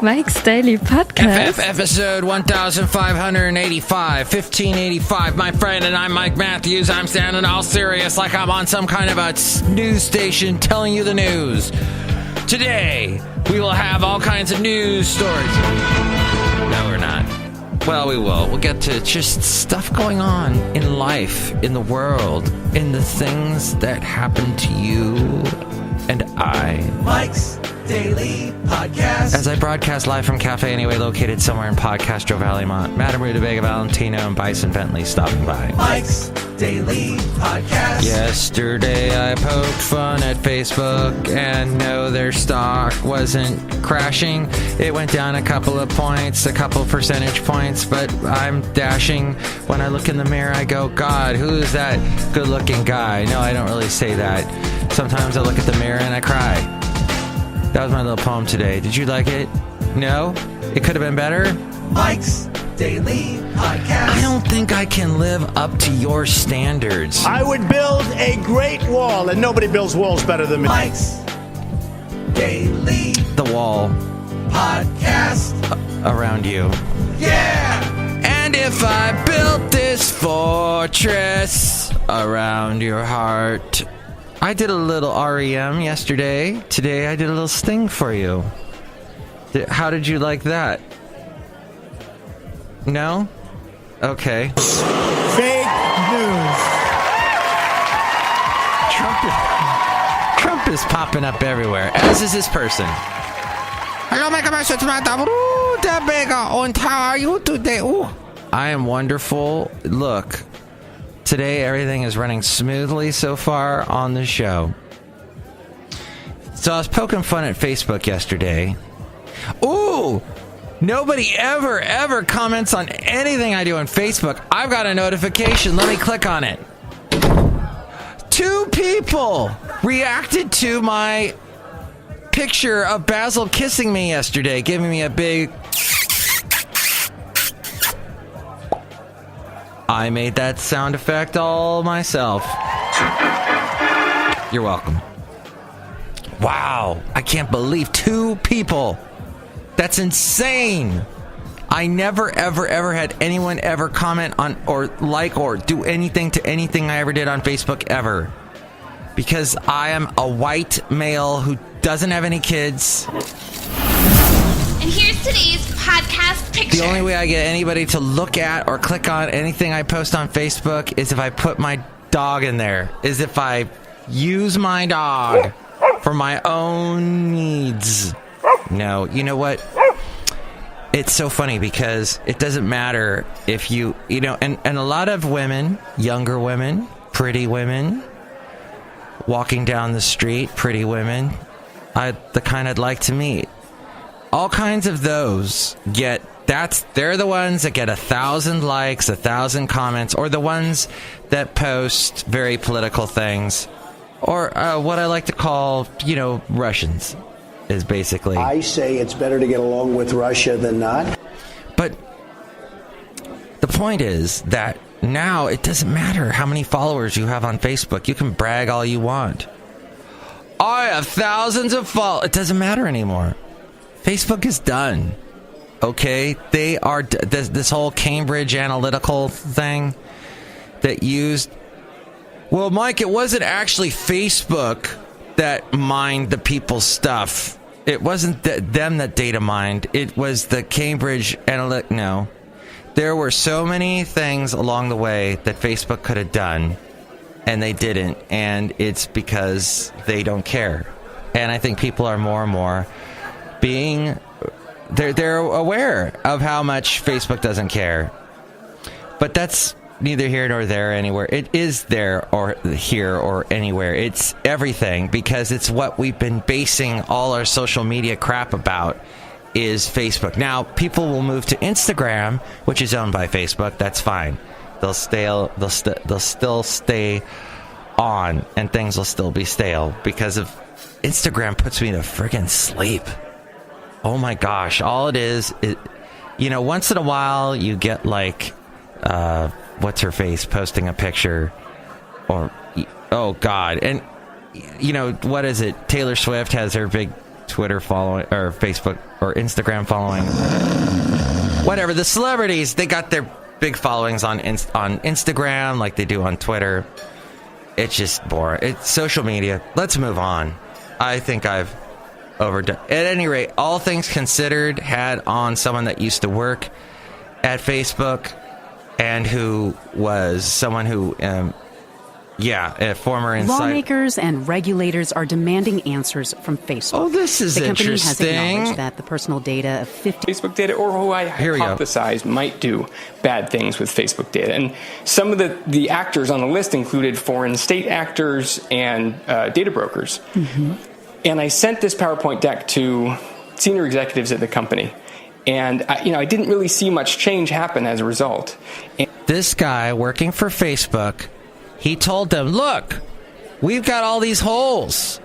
Mike's Daily Podcast. Episode 1585, 1585. My friend and I'm Mike Matthews. I'm standing all serious like I'm on some kind of a news station telling you the news. Today, we will have all kinds of news stories. No, we're not. Well, we will. We'll get to just stuff going on in life, in the world, in the things that happen to you and I. Mike's Daily Podcast. As I broadcast live from Cafe Anyway, located somewhere in Podcastro Valleymont, Madame Rutabaga Valentino and Bison Bentley stopping by. Mike's Daily Podcast. Yesterday I poked fun at Facebook and no, their stock wasn't crashing. It went down a couple of points, a couple percentage points, but I'm dashing. When I look in the mirror, I go, God, who is that good-looking guy? No, I don't really say that. Sometimes I look at the mirror and I cry. That was my little poem today. Did you like it? No? It could have been better? Mike's Daily Podcast. I don't think I can live up to your standards. I would build a great wall, and nobody builds walls better than me. Mike's Daily The wall Podcast. around you. Yeah! And if I built this fortress around your heart. I did a little REM yesterday. Today I did a little Sting for you. How did you like that? No? Okay. Fake news. Trump is popping up everywhere, as is this person. Hello, my gosh, it's Matt. And how are you today? Ooh. I am wonderful. Look. Today, everything is running smoothly so far on the show. So I was poking fun at Facebook yesterday. Ooh! Nobody ever comments on anything I do on Facebook. I've got a notification. Let me click on it. 2 people reacted to my picture of Basil kissing me yesterday, giving me a big... I made that sound effect all myself. You're welcome. Wow, I can't believe 2 people. That's insane. I never, ever had anyone ever comment on or like or do anything to anything I ever did on Facebook ever. Because I am a white male who doesn't have any kids. And here's today's podcast picture. The only way I get anybody to look at or click on anything I post on Facebook is if I put my dog in there. Is if I use my dog for my own needs. No, you know what? It's so funny because it doesn't matter if you know, and a lot of women, younger women, pretty women, walking down the street, pretty women, the kind I'd like to meet. All kinds of those they're the ones that get 1,000 likes, 1,000 comments, or the ones that post very political things, or what I like to call, Russians, is basically. I say it's better to get along with Russia than not. But the point is that now it doesn't matter how many followers you have on Facebook. You can brag all you want. I have thousands of followers. It doesn't matter anymore. Facebook is done. Okay? They are this whole Cambridge Analytical thing that used... Well, Mike, it wasn't actually Facebook that mined the people's stuff. It wasn't them that data mined. It was the Cambridge Analytical... No. There were so many things along the way that Facebook could have done, and they didn't. And it's because they don't care. And I think people are more and more... they're aware of how much Facebook doesn't care. But that's neither here nor there anywhere. It is there or here or anywhere. It's everything, because it's what we've been basing all our social media crap about is Facebook. Now, people will move to Instagram, which is owned by Facebook. That's fine. They'll still stay on, and things will still be stale because of Instagram puts me to friggin' sleep. Oh my gosh, all it is, once in a while you get like, what's her face posting a picture, or, oh God, and, what is it? Taylor Swift has her big Twitter following, or Facebook or Instagram following. Whatever. The celebrities, they got their big followings on Instagram like they do on Twitter. It's just boring. It's social media. Let's move on. I think I've overdone. At any rate, all things considered, had on someone that used to work at Facebook and who was someone who, a former insider. Lawmakers and regulators are demanding answers from Facebook. Oh, this is interesting. The company has acknowledged that the personal data of 50 Facebook data, or who I hypothesized might do bad things with Facebook data. And some of the actors on the list included foreign state actors and data brokers. Mm-hmm. And I sent this PowerPoint deck to senior executives at the company. And I didn't really see much change happen as a result. This guy working for Facebook, he told them, look, we've got all these holes.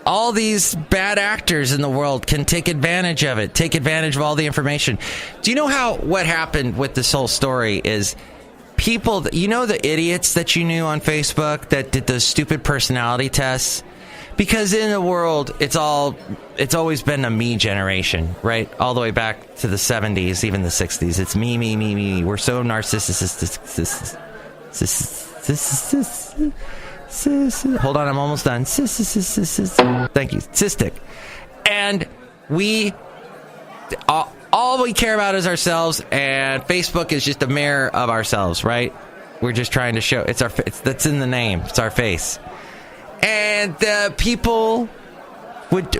All these bad actors in the world can take advantage of it, take advantage of all the information. Do you know what happened with this whole story is people, the idiots that you knew on Facebook that did those stupid personality tests? Because in the world, it's always been a me generation, right? All the way back to the 70s, even the 60s. It's me, me, me, me. We're so narcissistic. Hold on, I'm almost done. Thank you. Cystic. And all we care about is ourselves, and Facebook is just a mirror of ourselves, right? We're just trying to show that's in the name. It's our face. And people would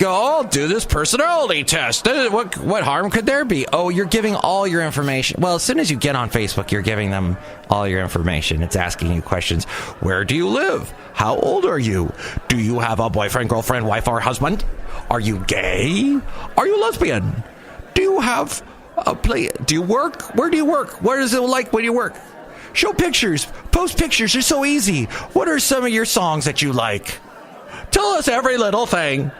go, oh, do this personality test. What harm could there be? Oh, you're giving all your information. Well, as soon as you get on Facebook, you're giving them all your information. It's asking you questions. Where do you live? How old are you? Do you have a boyfriend, girlfriend, wife, or husband? Are you gay? Are you lesbian? Do you have a play? Do you work? Where do you work? What is it like when you work? Show pictures. Post pictures. They're so easy. What are some of your songs that you like? Tell us every little thing.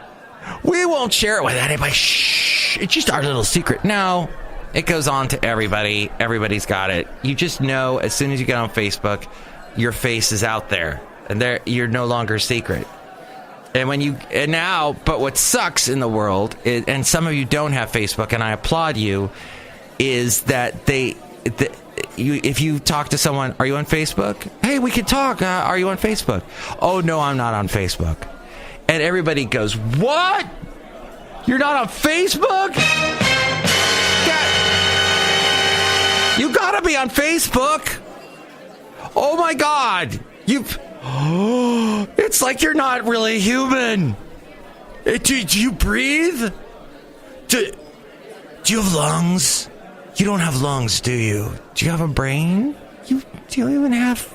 We won't share it with anybody. Shh. It's just our little secret. No, it goes on to everybody. Everybody's got it. You just know as soon as you get on Facebook, your face is out there. And you're no longer secret. But what sucks in the world, and some of you don't have Facebook, and I applaud you, is that if you talk to someone, are you on Facebook? Hey, we can talk. Are you on Facebook? Oh, no, I'm not on Facebook. And everybody goes, what? You're not on Facebook? You gotta be on Facebook. Oh my God. It's like you're not really human. Do you breathe? Do you have lungs? You don't have lungs, do you? Do you have a brain? Do you even have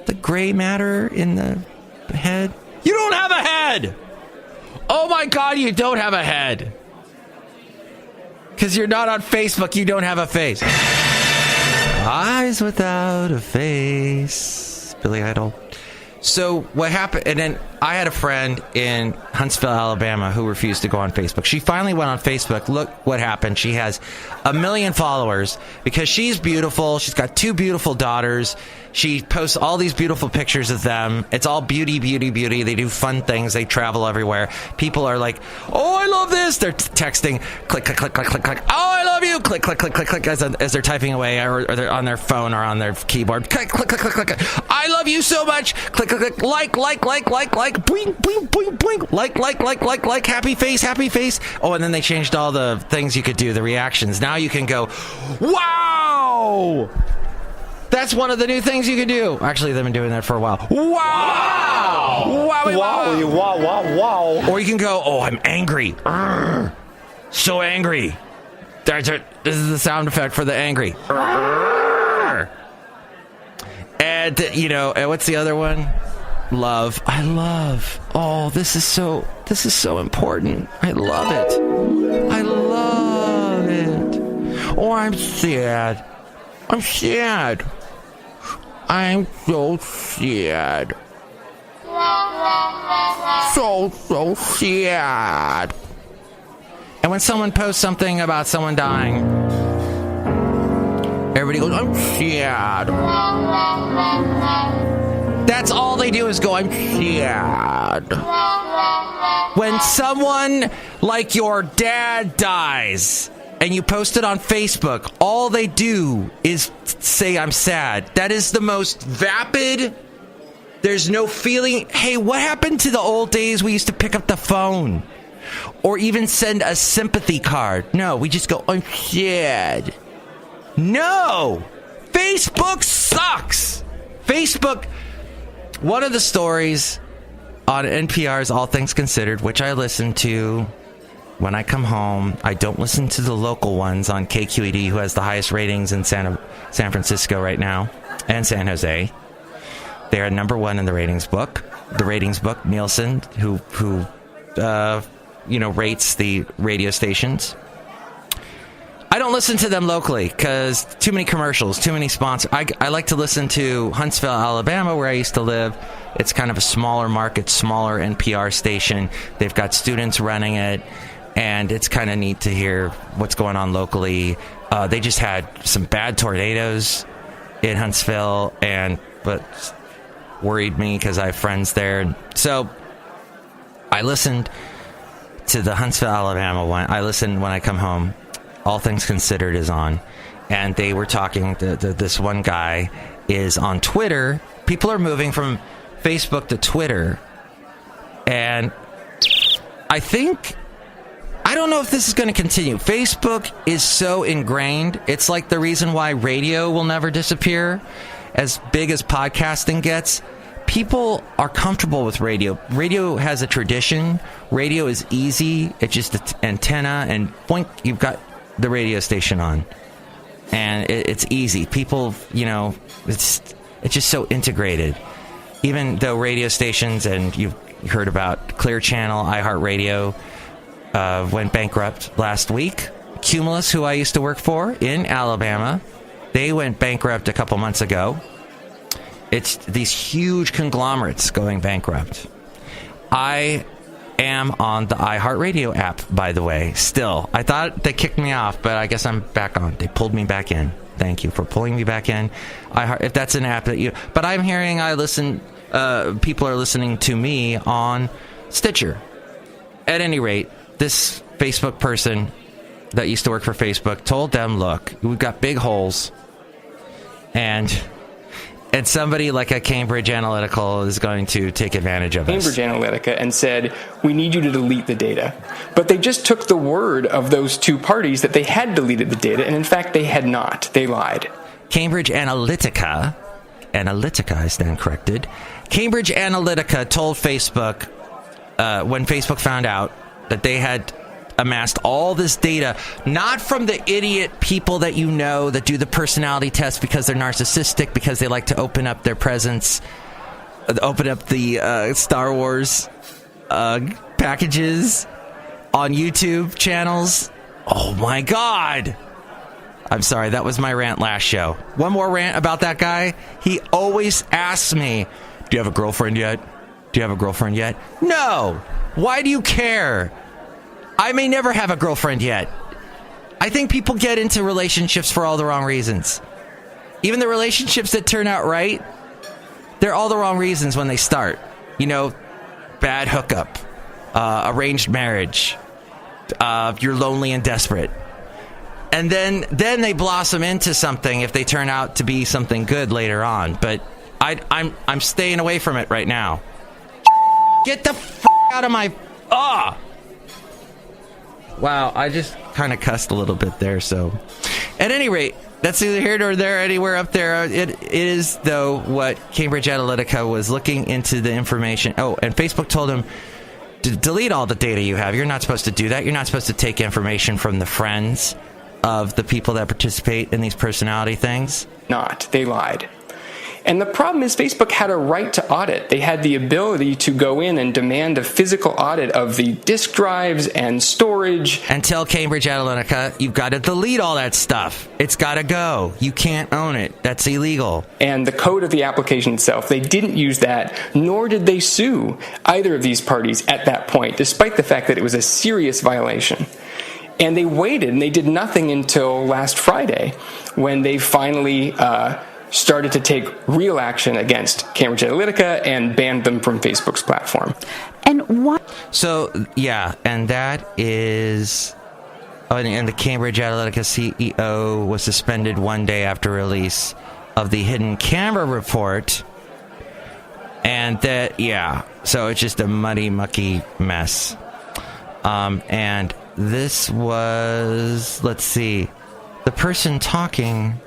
the gray matter in the head? You don't have a head! Oh my God, you don't have a head. Because you're not on Facebook, you don't have a face. Eyes without a face. Billy Idol. So what happened, and then I had a friend in Huntsville, Alabama, who refused to go on Facebook. She finally went on Facebook. Look what happened. She has 1 million followers because she's beautiful. She's got 2 beautiful daughters. She posts all these beautiful pictures of them. It's all beauty, beauty, beauty. They do fun things. They travel everywhere. People are like, oh, I love this. They're texting, click, click, click, click, click, click. Oh, I love you. Click, click, click, click, click, as they're typing away or they're on their phone or on their keyboard. Click, click, click, click, click. I love you so much. Click, click, click, like, boing, boing, boing, boing, like, happy face. Oh, and then they changed all the things you could do, the reactions. Now you can go, wow! That's one of the new things you can do. Actually, they've been doing that for a while. Wow! Wow. Or you can go, oh, I'm angry. Urgh. So angry. This is the sound effect for the angry. Urgh. And, and what's the other one? Love. I love. Oh, this is so important. I love it. Oh, I'm sad. I'm so sad. So sad. And when someone posts something about someone dying, everybody goes, I'm sad. That's all they do is go, I'm sad. When someone like your dad dies and you post it on Facebook, all they do is say, I'm sad. That is the most vapid. There's no feeling. Hey, what happened to the old days we used to pick up the phone or even send a sympathy card? No, we just go, I'm sad. No, Facebook sucks. Facebook, one of the stories on NPR's All Things Considered, which I listen to when I come home. I don't listen to the local ones on KQED, who has the highest ratings in San Francisco right now, and San Jose. They're number one in the ratings book. The ratings book, Nielsen, who rates the radio stations. I don't listen to them locally because too many commercials, too many sponsors. I like to listen to Huntsville, Alabama, where I used to live. It's kind of a smaller market, smaller NPR station. They've got students running it, and it's kind of neat to hear what's going on locally. They just had some bad tornadoes in Huntsville, but worried me because I have friends there. So I listened to the Huntsville, Alabama one. I listen when I come home. All Things Considered is on, and they were talking. This one guy is on Twitter. People are moving from Facebook to Twitter, and I don't know if this is going to continue. Facebook is so ingrained. It's like the reason why radio will never disappear. As big as podcasting gets, people are comfortable with radio. Radio has a tradition. Radio is easy. It's just an antenna, and boink, you've got the radio station on, and it's easy. People, it's just so integrated. Even though radio stations, and you've heard about Clear Channel, iHeartRadio, went bankrupt last week. Cumulus, who I used to work for in Alabama, they went bankrupt a couple months ago. It's these huge conglomerates going bankrupt. I am on the iHeartRadio app, by the way, still. I thought they kicked me off, but I guess I'm back on. They pulled me back in. Thank you for pulling me back in. If that's an app that you... But I'm hearing people are listening to me on Stitcher. At any rate, this Facebook person that used to work for Facebook told them, look, we've got big holes, and somebody like a Cambridge Analytica is going to take advantage of us. Cambridge Analytica and said, we need you to delete the data. But they just took the word of those two parties that they had deleted the data, and in fact they had not. They lied. Cambridge Analytica, I stand corrected, Cambridge Analytica told Facebook, when Facebook found out that they had amassed all this data, not from the idiot people that that do the personality test because they're narcissistic, because they like to open up their presents, open up the Star Wars packages on YouTube channels. Oh my God. I'm sorry, that was my rant last show. One more rant about that guy. He always asks me, do you have a girlfriend yet? Do you have a girlfriend yet? No. Why do you care? I may never have a girlfriend yet. I think people get into relationships for all the wrong reasons. Even the relationships that turn out right, they're all the wrong reasons when they start. Bad hookup, arranged marriage, you're lonely and desperate. And then they blossom into something if they turn out to be something good later on. But I'm staying away from it right now. Get the out of my... Wow, I just kind of cussed a little bit there, so... At any rate, that's neither here nor there, anywhere up there. It is, though, what Cambridge Analytica was looking into the information. Oh, and Facebook told them to delete all the data you have. You're not supposed to do that. You're not supposed to take information from the friends of the people that participate in these personality things. They lied. And the problem is Facebook had a right to audit. They had the ability to go in and demand a physical audit of the disk drives and storage. And tell Cambridge Analytica, you've got to delete all that stuff. It's got to go. You can't own it. That's illegal. And the code of the application itself, they didn't use that, nor did they sue either of these parties at that point, despite the fact that it was a serious violation. And they waited, and they did nothing until last Friday, when they finally started to take real action against Cambridge Analytica and banned them from Facebook's platform. And what? So, yeah, and that is... and the Cambridge Analytica CEO was suspended one day after release of the hidden camera report. And that, yeah, so it's just a muddy, mucky mess. And this was, let's see, the person talking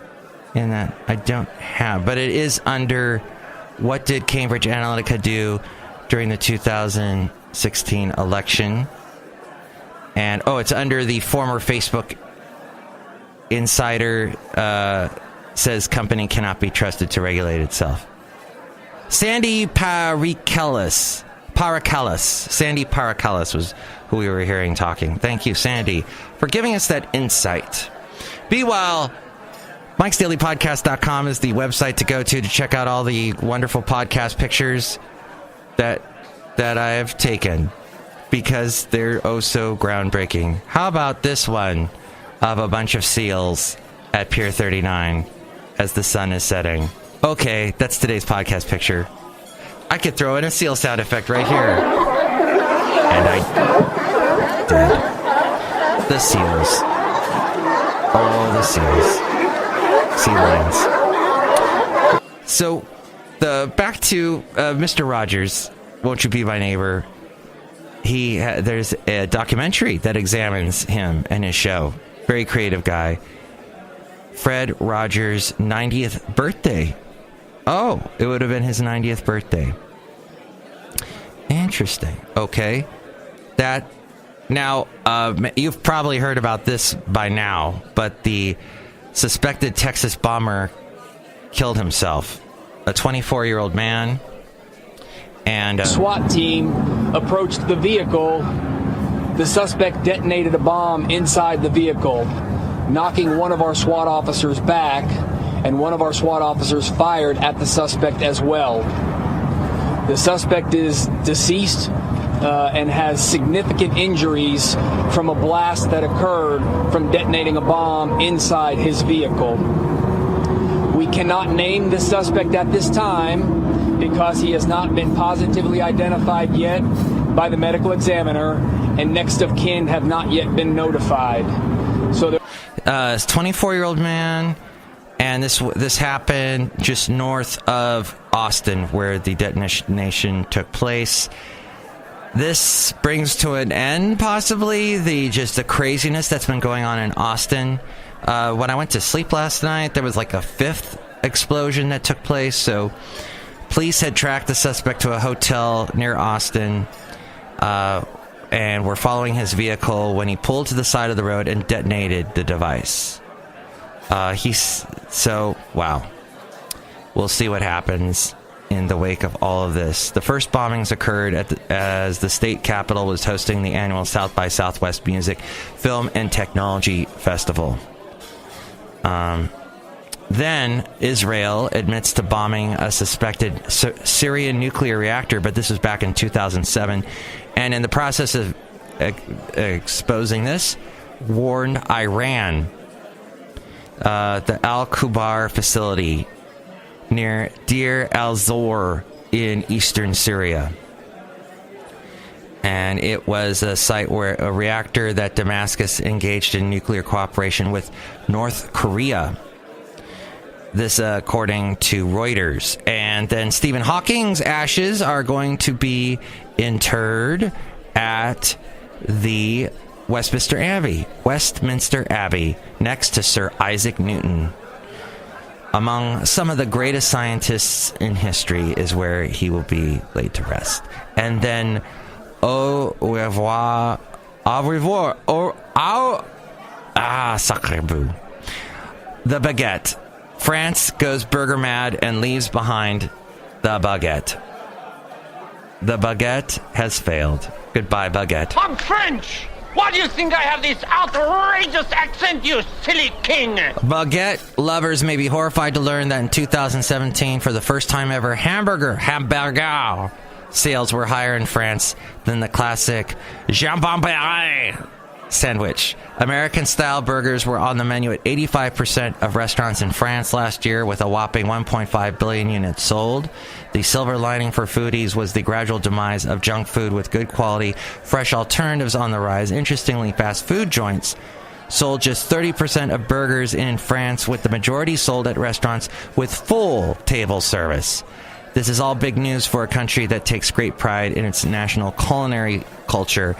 in that I don't have, but it is under what did Cambridge Analytica do during the 2016 election. And, it's under the former Facebook insider says company cannot be trusted to regulate itself. Sandy Parakelis. Sandy Parakelis was who we were hearing talking. Thank you, Sandy, for giving us that insight. Be well. MIKEs-DAILY-PODCAST.com is the website to go to check out all the wonderful podcast pictures that I have taken, because they're oh so groundbreaking. How about this one of a bunch of seals at Pier 39 as the sun is setting? Okay, that's today's podcast picture. I could throw in a seal sound effect right here. And I did. The seals. Oh, the seals. Sea lions. So, back to Mr. Rogers, Won't You Be My Neighbor? There's a documentary that examines him and his show. Very creative guy. Fred Rogers' 90th birthday. Oh, it would have been his 90th birthday. Interesting. Okay. Now, you've probably heard about this by now, but the suspected Texas bomber killed himself. A 24-year-old man. And SWAT team approached the vehicle. The suspect detonated a bomb inside the vehicle, knocking one of our SWAT officers back, and one of our SWAT officers fired at the suspect as well. The suspect is deceased and has significant injuries from a blast that occurred from detonating a bomb inside his vehicle. We cannot name the suspect at this time because he has not been positively identified yet by the medical examiner, and next of kin have not yet been notified. So, this 24-year-old man, and this happened just north of Austin, where the detonation took place. This brings to an end, possibly, the craziness that's been going on in Austin. When I went to sleep last night, there was like a fifth explosion that took place. So, police had tracked the suspect to a hotel near Austin, and were following his vehicle when he pulled to the side of the road and detonated the device. Wow. We'll see what happens in the wake of all of this. The first bombings occurred as the state capitol was hosting the annual South by Southwest Music, Film, and Technology Festival. Then Israel admits to bombing a suspected Syrian nuclear reactor, but this was back in 2007. And in the process of exposing this, warned Iran. The Al-Kubar facility near Deir al-Zor in eastern Syria. And it was a site where a reactor that Damascus engaged in nuclear cooperation with North Korea. This according to Reuters. And then Stephen Hawking's ashes are going to be interred at the Westminster Abbey, next to Sir Isaac Newton. Among some of the greatest scientists in history is where he will be laid to rest. And then, au revoir, sacre bleu. The baguette. France goes burger mad and leaves behind the baguette. The baguette has failed. Goodbye, baguette. I'm French! Why do you think I have this outrageous accent, you silly king? Baguette lovers may be horrified to learn that in 2017, for the first time ever, hamburger sales were higher in France than the classic jambon beurre sandwich. American-style burgers were on the menu at 85% of restaurants in France last year, with a whopping 1.5 billion units sold. The silver lining for foodies was the gradual demise of junk food, with good quality, fresh alternatives on the rise. Interestingly, fast food joints sold just 30% of burgers in France, with the majority sold at restaurants with full table service. This is all big news for a country that takes great pride in its national culinary culture,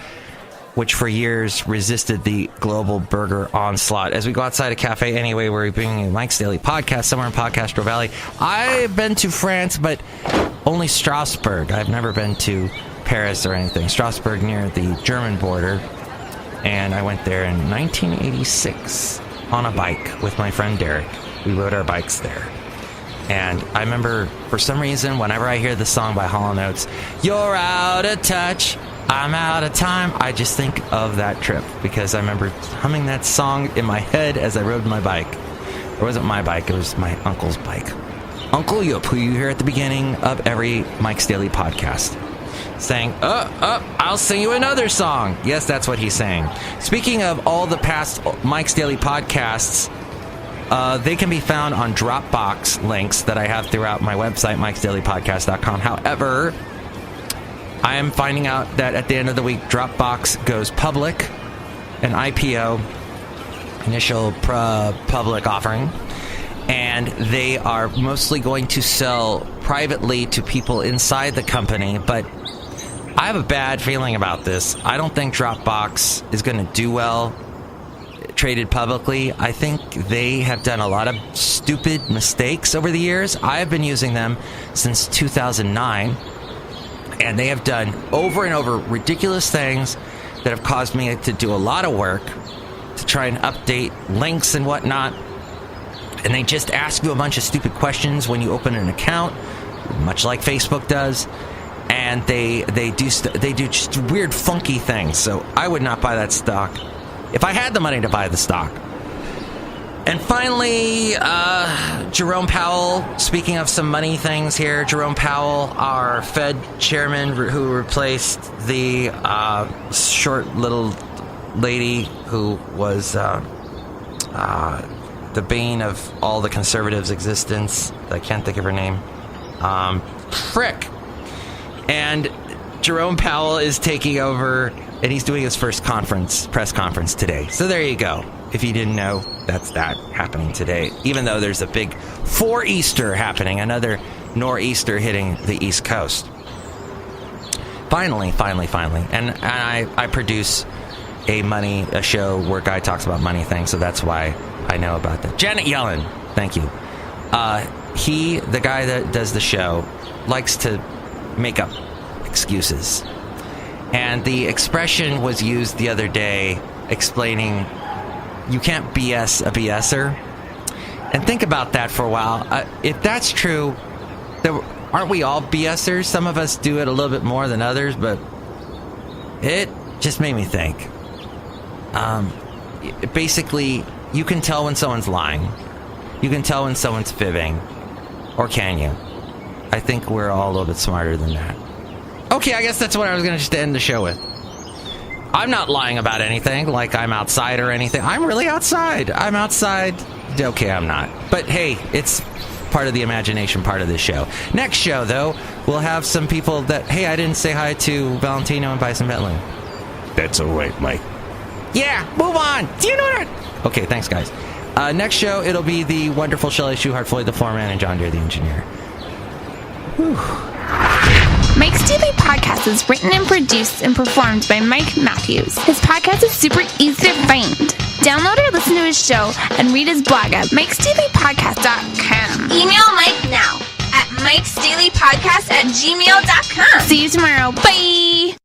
which for years resisted the global burger onslaught. As we go outside a cafe anyway, we're bringing you Mike's Daily Podcast somewhere in Podcast Valley. I've been to France, but only Strasbourg. I've never been to Paris or anything. Strasbourg near the German border. And I went there in 1986 on a bike with my friend Derek. We rode our bikes there. And I remember, for some reason, whenever I hear the song by Hall & Oates, "You're out of touch, I'm out of time," I just think of that trip, because I remember humming that song in my head as I rode my bike. It wasn't my bike, it was my uncle's bike. Uncle Yup, who you hear at the beginning of every Mike's Daily podcast, saying, I'll sing you another song. Yes, that's what he's saying. Speaking of all the past Mike's Daily podcasts, they can be found on Dropbox links that I have throughout my website, MIKEs-DAILY-PODCAST.com. However, I am finding out that at the end of the week, Dropbox goes public, an IPO, initial public offering, and they are mostly going to sell privately to people inside the company, but I have a bad feeling about this. I don't think Dropbox is going to do well traded publicly. I think they have done a lot of stupid mistakes over the years. I have been using them since 2009, and they have done over and over ridiculous things that have caused me to do a lot of work to try and update links and whatnot. And they just ask you a bunch of stupid questions when you open an account, much like Facebook does. And they do just weird, funky things. So I would not buy that stock if I had the money to buy the stock. And finally, Jerome Powell, speaking of some money things here, Jerome Powell, our Fed chairman who replaced the short little lady who was the bane of all the conservatives' existence. I can't think of her name. Frick. And Jerome Powell is taking over, and he's doing his first press conference today. So there you go. If you didn't know, that's that happening today. Even though there's a big four-easter happening, another nor'easter hitting the East Coast. Finally. And I produce a show where Guy talks about money things, so that's why I know about that. Janet Yellen, thank you. The guy that does the show, likes to make up excuses. And the expression was used the other day explaining you can't BS a BSer. And think about that for a while. If that's true, aren't we all BSers? Some of us do it a little bit more than others, but it just made me think. Basically, you can tell when someone's lying. You can tell when someone's fibbing. Or can you? I think we're all a little bit smarter than that. Okay, I guess that's what I was going to just end the show with. I'm not lying about anything, like I'm outside or anything. I'm really outside. I'm outside. Okay, I'm not. But hey, it's part of the imagination part of this show. Next show, though, we'll have some people that, hey, I didn't say hi to Valentino and Bison Bentley. That's all right, Mike. Yeah, move on. Do you know that? Okay, thanks, guys. Next show, it'll be the wonderful Shelley Shuhart, Floyd the Foreman, and John Deere the Engineer. Whew. Mike's Daily Podcast is written and produced and performed by Mike Matthews. His podcast is super easy to find. Download or listen to his show and read his blog at MIKEs-DAILY-PODCAST.com. Email Mike now at MIKEs-DAILY-PODCAST@gmail.com. See you tomorrow. Bye!